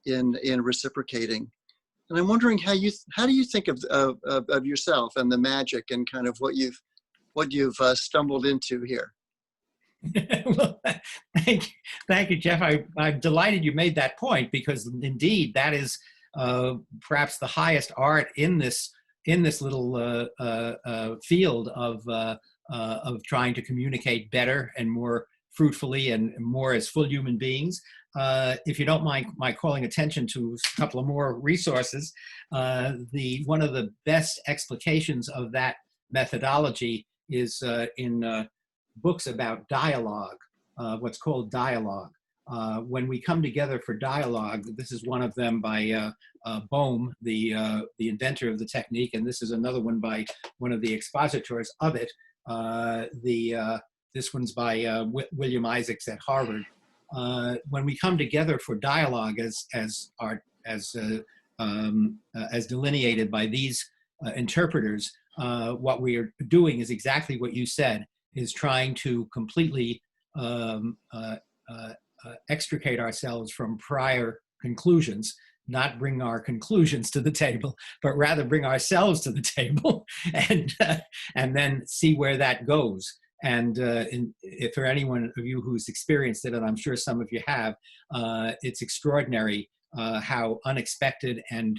in reciprocating. And I'm wondering how do you think of yourself and the magic and kind of what you've stumbled into here? Well, thank you, Jeff. I'm delighted you made that point, because indeed that is perhaps the highest art in this little field of trying to communicate better and more fruitfully and more as full human beings. If you don't mind my calling attention to a couple of more resources, one of the best explications of that methodology is in books about dialogue, what's called dialogue. when we come together for dialogue, this is one of them by Bohm, the inventor of the technique, and this is another one by one of the expositors of it. This one's by William Isaacs at Harvard. When we come together for dialogue, as delineated by these interpreters, what we are doing is exactly what you said, is trying to completely extricate ourselves from prior conclusions, not bring our conclusions to the table, but rather bring ourselves to the table and then see where that goes. And if for anyone of you who's experienced it, and I'm sure some of you have, it's extraordinary how unexpected and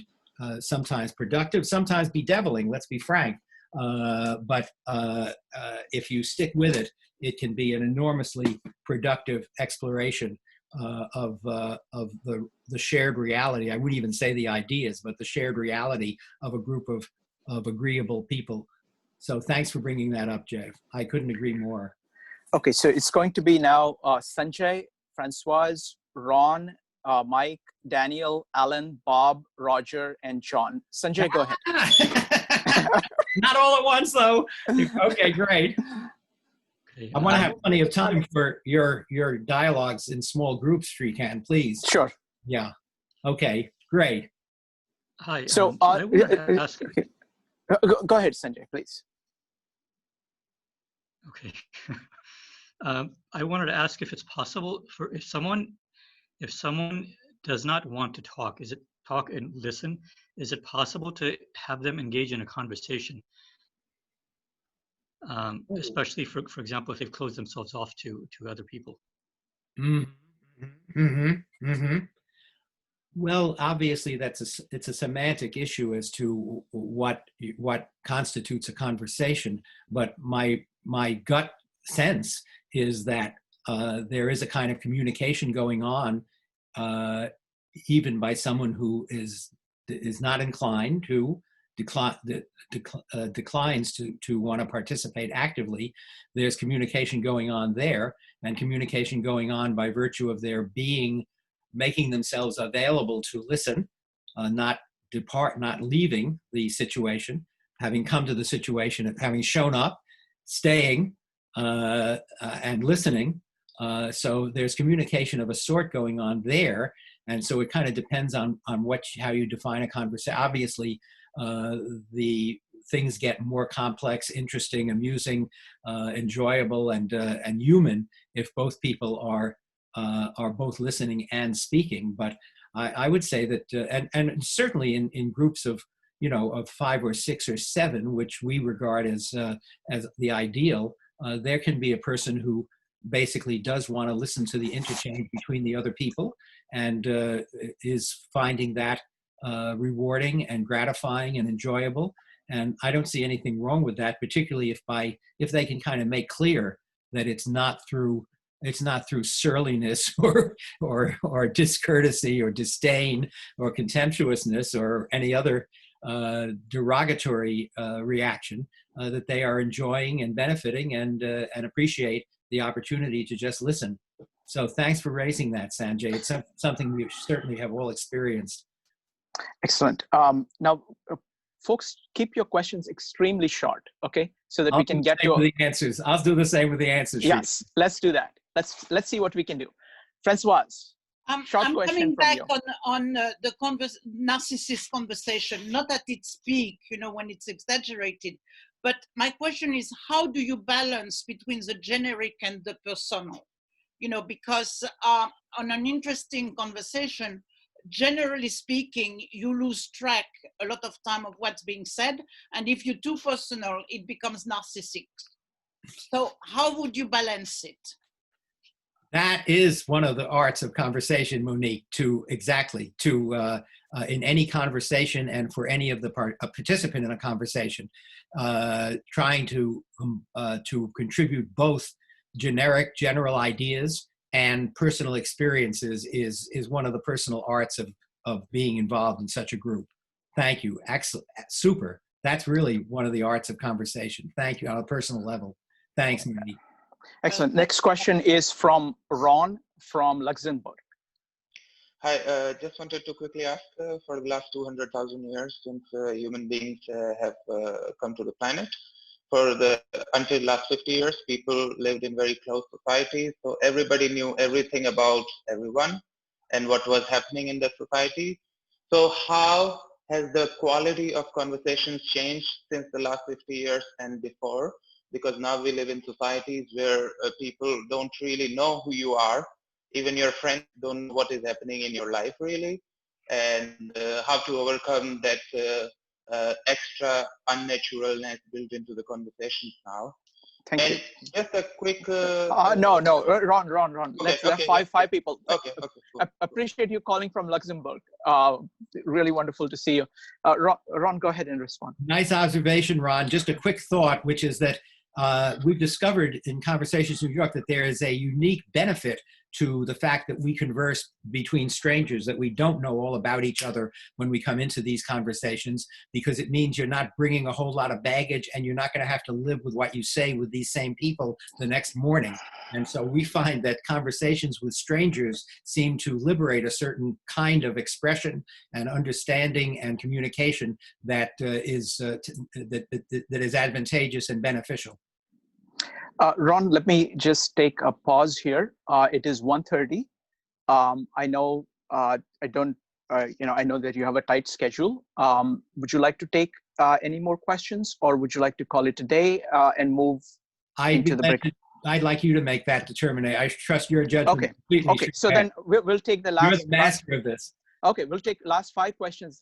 sometimes productive, sometimes bedeviling, let's be frank. But if you stick with it, it can be an enormously productive exploration of the shared reality. I wouldn't even say the ideas, but the shared reality of a group of agreeable people. So thanks for bringing that up, Jeff. I couldn't agree more. Okay, so it's going to be now Sanjay, Francoise, Ron, Mike, Daniel, Alan, Bob, Roger, and John. Sanjay, go ahead. Not all at once, though. Okay, great. Okay, I want to have plenty of time for your dialogues in small groups, Shrikant, please. Sure. Yeah. Okay, great. Hi. So I wanted to ask. Go ahead, Sanjay, please. Okay. I wanted to ask if it's possible for if someone does not want to talk, talk and listen, is it possible to have them engage in a conversation? Especially for example, if they've closed themselves off to other people. Well, obviously it's a semantic issue as to what constitutes a conversation, but my gut sense is that there is a kind of communication going on, even by someone who is not inclined to declines to want to participate actively. There's communication going on there, and communication going on by virtue of their making themselves available to listen, not leaving the situation, having come to the situation, having shown up, staying, and listening. So there's communication of a sort going on there. And so it kind of depends on how you define a conversation. Obviously, the things get more complex, interesting, amusing, enjoyable, and human if both people are both listening and speaking. But I would say that, and certainly in groups of 5 or 6 or 7, which we regard as the ideal, there can be a person who basically does want to listen to the interchange between the other people and is finding that rewarding and gratifying and enjoyable. And I don't see anything wrong with that, particularly if they can kind of make clear that it's not through surliness or discourtesy or disdain or contemptuousness or any other derogatory reaction, that they are enjoying and benefiting and appreciate the opportunity to just listen. So thanks for raising that, Sanjay. It's something we certainly have all experienced. Excellent. Now, folks, keep your questions extremely short, okay? So that we can get to the answers. I'll do the same with the answers. Yes, let's do that. Let's see what we can do. Francoise, short I'm question coming from back you. on the narcissist conversation. Not that it's big, when it's exaggerated, but my question is, how do you balance between the generic and the personal? Because on an interesting conversation, generally speaking, you lose track a lot of time of what's being said. And if you're too personal, it becomes narcissistic. So how would you balance it? That is one of the arts of conversation, Monique, in any conversation and for any of a participant in a conversation, trying to contribute both general ideas and personal experiences is one of the personal arts of being involved in such a group. Thank you. Excellent. Super. That's really one of the arts of conversation. Thank you on a personal level. Thanks, Mandy. Excellent. Next question is from Ron from Luxembourg. Hi, just wanted to quickly ask, for the last 200,000 years since human beings have come to the planet, until last 50 years, people lived in very close societies, so everybody knew everything about everyone and what was happening in the society. So how has the quality of conversations changed since the last 50 years and before? Because now we live in societies where people don't really know who you are. Even your friends don't know what is happening in your life really, and how to overcome that extra unnaturalness built into the conversations now. Thank you. Just a quick. No, Ron. Okay, Let's okay, five people. Okay, cool. Appreciate you calling from Luxembourg. Really wonderful to see you. Ron, go ahead and respond. Nice observation, Ron. Just a quick thought, which is that we've discovered in Conversations New York that there is a unique benefit to the fact that we converse between strangers, that we don't know all about each other when we come into these conversations, because it means you're not bringing a whole lot of baggage and you're not going to have to live with what you say with these same people the next morning. And so we find that conversations with strangers seem to liberate a certain kind of expression and understanding and communication that is advantageous and beneficial. Ron, let me just take a pause here. It is 1:30. I know I know that you have a tight schedule. Would you like to take any more questions, or would you like to call it a day and move into the break? I'd like you to make that determination. I trust your judgment. Okay. Completely. Okay. So then we'll take the last. You're the master of this. Okay, we'll take last 5 questions,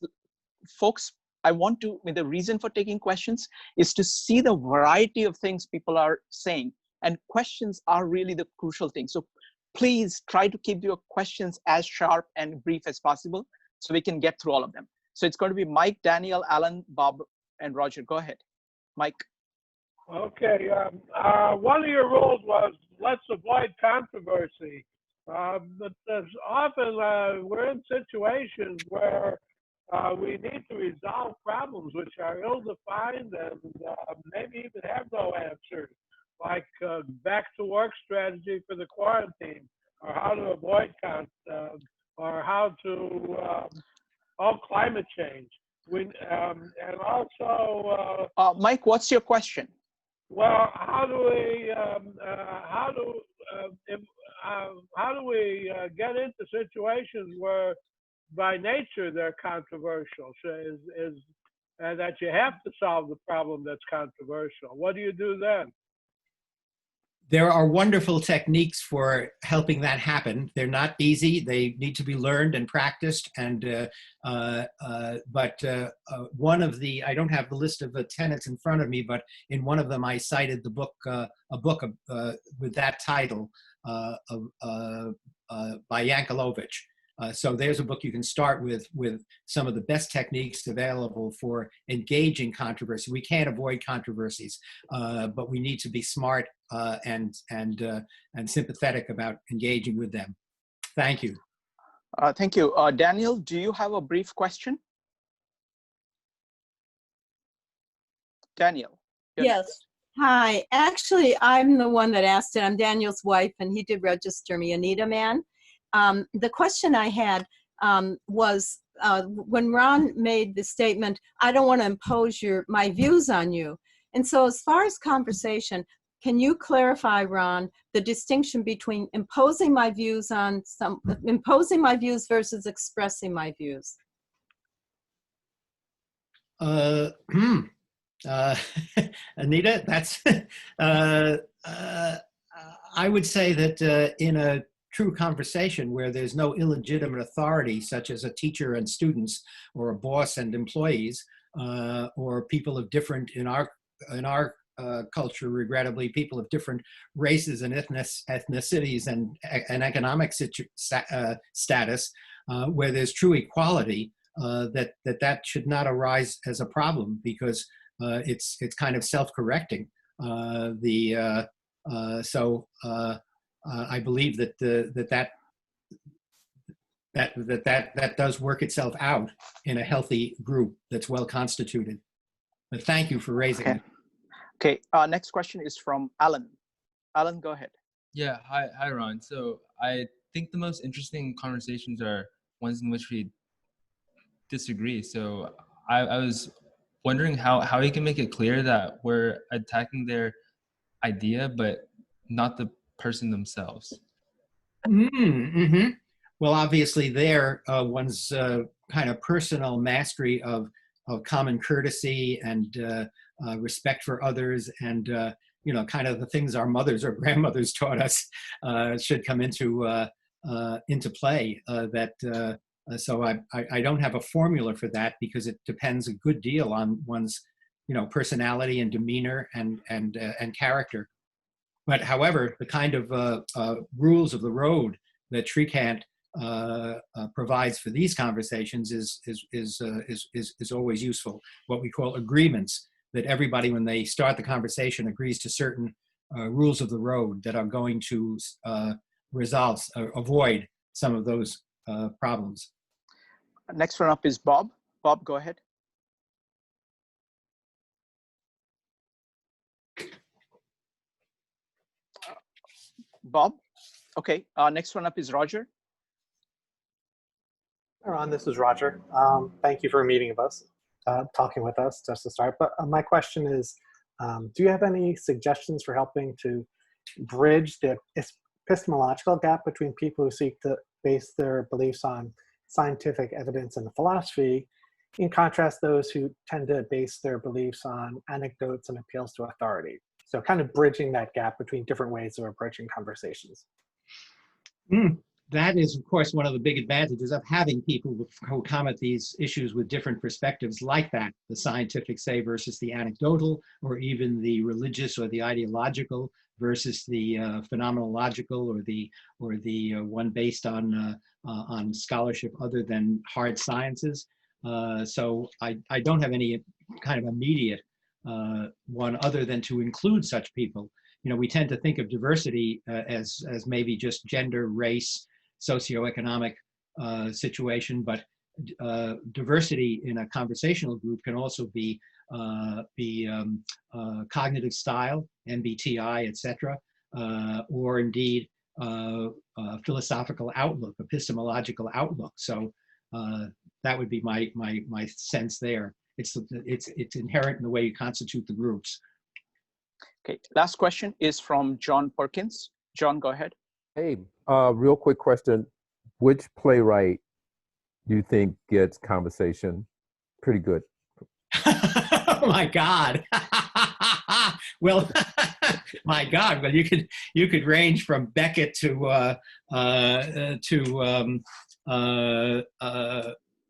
folks. The reason for taking questions is to see the variety of things people are saying, and questions are really the crucial thing. So please try to keep your questions as sharp and brief as possible so we can get through all of them. So it's going to be Mike, Daniel, Alan, Bob, and Roger. Go ahead, Mike. Okay, one of your rules was let's avoid controversy. But there's often we're in situations where we need to resolve problems which are ill-defined and maybe even have no answers, like back to work strategy for the quarantine, or how to avoid or how to climate change. And also Mike, what's your question? Well, how do we get into situations where by nature they're controversial, and that you have to solve the problem that's controversial? What do you do then? There are wonderful techniques for helping that happen. They're not easy. They need to be learned and practiced. And one of the, I don't have the list of the tenets in front of me, but in one of them I cited the book, a book with that title by Yankelovich. So there's a book you can start with some of the best techniques available for engaging controversy. We can't avoid controversies, but we need to be smart and sympathetic about engaging with them. Thank you. Thank you. Daniel, do you have a brief question? Daniel. Yes. Hi. Actually, I'm the one that asked it. I'm Daniel's wife, and he did register me, Anita Man. The question I had was when Ron made the statement, I don't want to impose my views on you. And so as far as conversation, can you clarify, Ron, the distinction between imposing my views versus expressing my views? Anita, that's, I would say that in a true conversation where there's no illegitimate authority, such as a teacher and students, or a boss and employees, or people of different, in our culture, regrettably, people of different races and ethnicities and economic status, where there's true equality, that should not arise as a problem, because it's kind of self-correcting. I believe that does work itself out in a healthy group that's well constituted. But thank you for raising it. Okay. Next question is from Alan. Alan, go ahead. Yeah. Hi, Ron. So I think the most interesting conversations are ones in which we disagree. So I was wondering how you can make it clear that we're attacking their idea, but not the person themselves. Mm-hmm. Well, obviously there, one's kind of personal mastery of common courtesy and respect for others, and kind of the things our mothers or grandmothers taught us should come into play. So I don't have a formula for that, because it depends a good deal on one's personality and demeanor and character. But however, the kind of rules of the road that Shrikant provides for these conversations is always useful. What we call agreements, that everybody, when they start the conversation, agrees to certain rules of the road that are going to avoid some of those problems. Next one up is Bob. Bob, go ahead. Bob? Okay, next one up is Roger. Hi, Ron, this is Roger. Thank you for meeting with us, talking with us just to start. But my question is, do you have any suggestions for helping to bridge the epistemological gap between people who seek to base their beliefs on scientific evidence and philosophy, in contrast those who tend to base their beliefs on anecdotes and appeals to authority? So kind of bridging that gap between different ways of approaching conversations. That is, of course, one of the big advantages of having people who come at these issues with different perspectives like that, the scientific, say, versus the anecdotal, or even the religious or the ideological versus the phenomenological, or the one based on scholarship other than hard sciences. So I don't have any kind of immediate one other than to include such people. We tend to think of diversity as maybe just gender, race, socioeconomic situation, but diversity in a conversational group can also be cognitive style, MBTI, etc., or indeed philosophical outlook, epistemological outlook. So that would be my sense there. It's inherent in the way you constitute the groups. Okay, last question is from John Perkins. John, go ahead. Hey, real quick question. Which playwright do you think gets conversation pretty good? Oh my God. Well, my God, well, you could range from Beckett to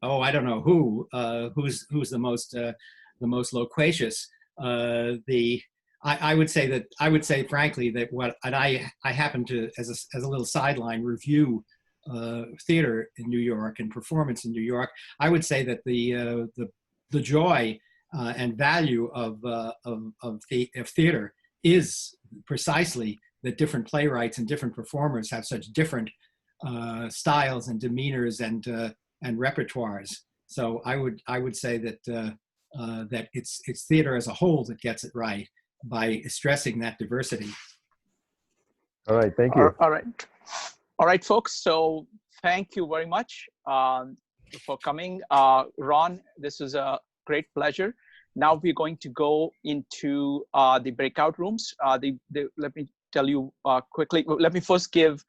I don't know who's the most loquacious. I would say frankly that I happen to, as a little sideline, review theater in New York and performance in New York. I would say that the joy and value of theater is precisely that different playwrights and different performers have such different styles and demeanors and repertoires. So I would say that that it's theater as a whole that gets it right by stressing that diversity. All right, thank you. All right, folks. So thank you very much for coming. Ron, this was a great pleasure. Now we're going to go into the breakout rooms. Let me tell you quickly. Let me first give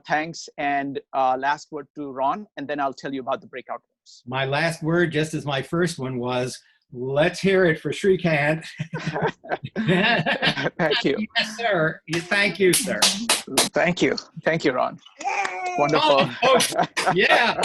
thanks and last word to Ron, and then I'll tell you about the breakout rooms. My last word, just as my first one was, let's hear it for Shrikant. Thank you. Yes, sir. Thank you, sir. Thank you. Thank you, Ron. Wonderful. Yeah.